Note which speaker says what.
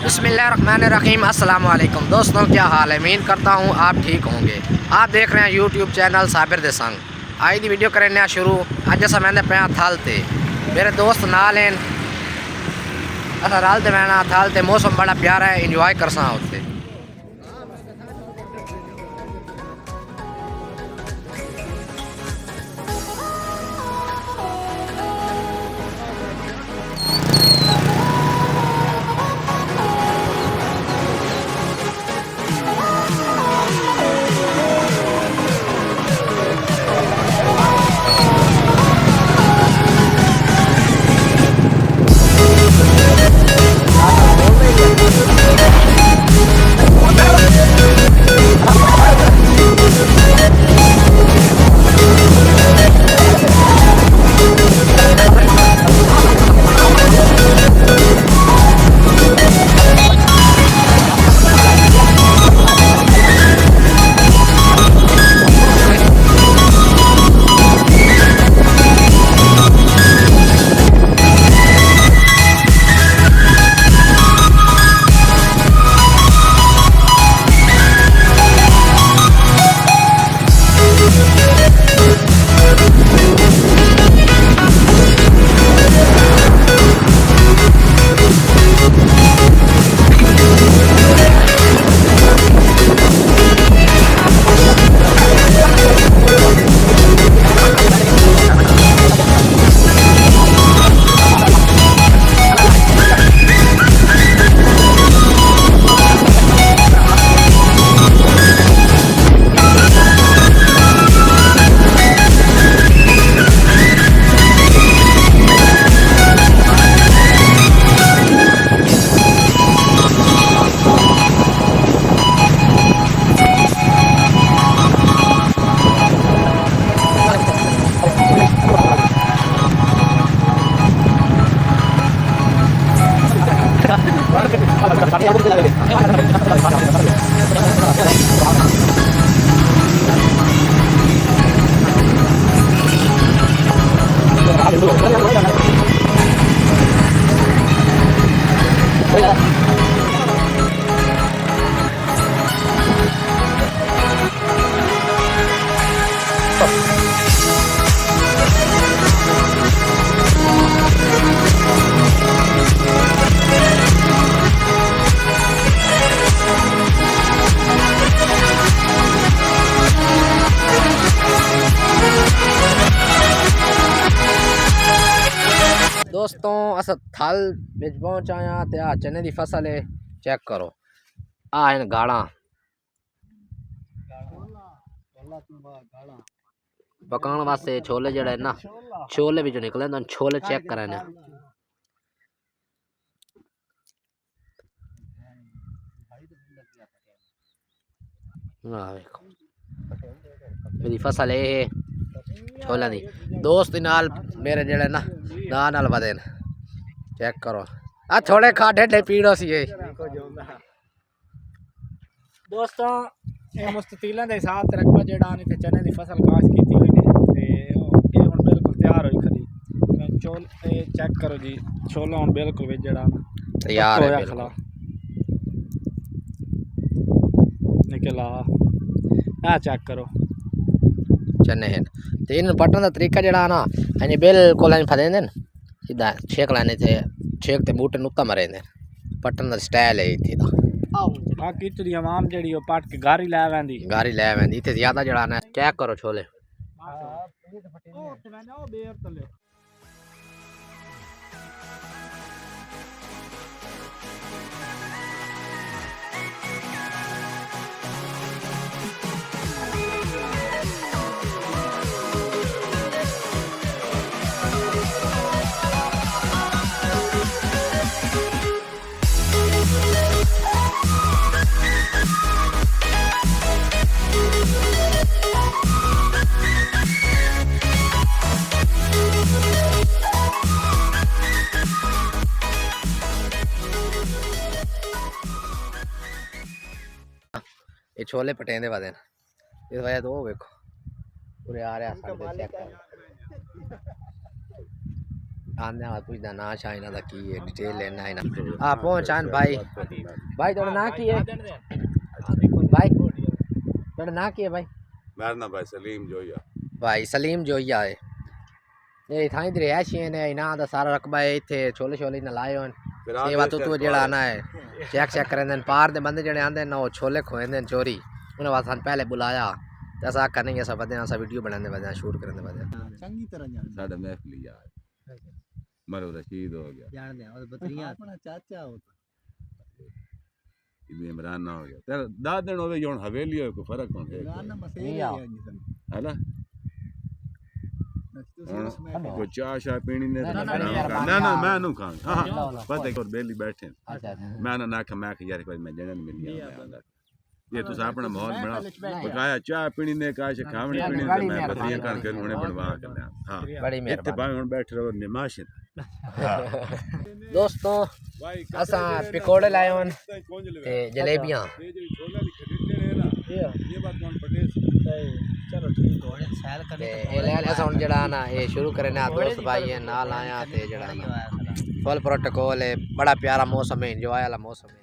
Speaker 1: बिस्मिल्लाहिर्रहमानिर्रहीम। अस्सलाम वालेकुम दोस्तों, क्या हाल है? उम्मीद करता हूँ आप ठीक होंगे। आप देख रहे हैं यूट्यूब चैनल साबिर दे संग। आई दी वीडियो करने शुरू। अज अस मैं पे थल ते मेरे दोस्त नाल हैं। अस रल ते मैं थल ते मौसम बड़ा प्यारा है, इंजॉय कर सा उत्ते। दोस्तों अस थल बिच पहुंच आया ते आ चने दी फसल है। चेक करो, आ इन गाड़ा पकाने वास्ते छोले जड़े ना, छोले बिचों निकले तो छोले चेक करें ना। मेरी फसल है छोले दी। दोस्त नाल मेरे जड़े ना नाल बदे चेक करो, आ थोड़े खा ढेडे पीड़ो सी
Speaker 2: दोस्तों ये मुस्ततीला के हिसाब से रकबा जेड़ा इतने चने की फसल काश की हुई ने ते हुण बिल्कुल तैयार होई खड़ी। चोल चेक करो जी, छोला हुण बिल्कुल जेड़ा
Speaker 1: तैयार है
Speaker 2: खला निकला। आ चेक करो
Speaker 1: चने हैं ते इन पटन दा तरीका जेड़ा ना अने बिल्कुल अने फदेंदे न सीधा छेक लाने ते छेक ते बूटे नुक्ता मरेंदे। पटन दा स्टाइल है इत्थे दा।
Speaker 2: बाकी इत्थों दी आवाम जेड़ी ओ पट के गारी लै वैंदी
Speaker 1: इत्थे ज्यादा जड़ा ना। चेक करो छोले। ये छोले पटेंदे वादे इस वजह तो वो देखो पूरे आ रहे हैं। आने वाला पूछदा ना शाइना दा की है डिटेल लेना है ना आ पहुंचान भाई भाई थोड़ा ना की है भाई थोड़ा ना की है भाई
Speaker 3: मेरा नाम भाई सलीम जोया
Speaker 1: भाई सलीम जोया है ये थाई दी रिहायशी ने इना दा सारा रकबा है इथे छोले छोले न लाए होन सेवा तो जेड़ा आना है चेक करन पार दे बंदे जेड़े आंदे ना वो छोले खोएंदे चोरी उन्हें वास्ते पहले बुलाया ते असा करने असा बदे असा वीडियो बनाने बदे शूट करने बदे
Speaker 4: चंगी तरह जान
Speaker 3: साडा महफिल यार मरो रशीद हो गया
Speaker 4: जान दे और बतरिया अपना चाचा हो
Speaker 3: इबन इमरान ना हो गया तेरा दादन होवे जोन हवेली हो कोई फर्क कोन है
Speaker 4: ना मसले है
Speaker 3: है ना
Speaker 4: जी
Speaker 3: को चाय शाय पीनी ने ना मैं नु खान हां पता है और बेली बैठे मैं ना खा मैं यार कोई मैं जने मिल गया ये तो अपना माहौल बना पकाया चाय पीनी ने काश खावनी पीनी ने मैं बतिया कर हुने बनवा करना हां
Speaker 1: बड़ी
Speaker 3: इत्ते भाई हुन बैठ रहो निमाश
Speaker 1: दोस्तों असा पकोड़े लाए होन ते जलेबियां
Speaker 3: ये बात कौन पटेल
Speaker 4: चलो ठीक हो सैल करने
Speaker 1: ते ले असा हुन जेड़ा ना ये शुरू करने आ दोस्त भाई है नाल आया ते जेड़ा फुल प्रोटोकॉल है बड़ा प्यारा मौसम है एंजॉय वाला मौसम है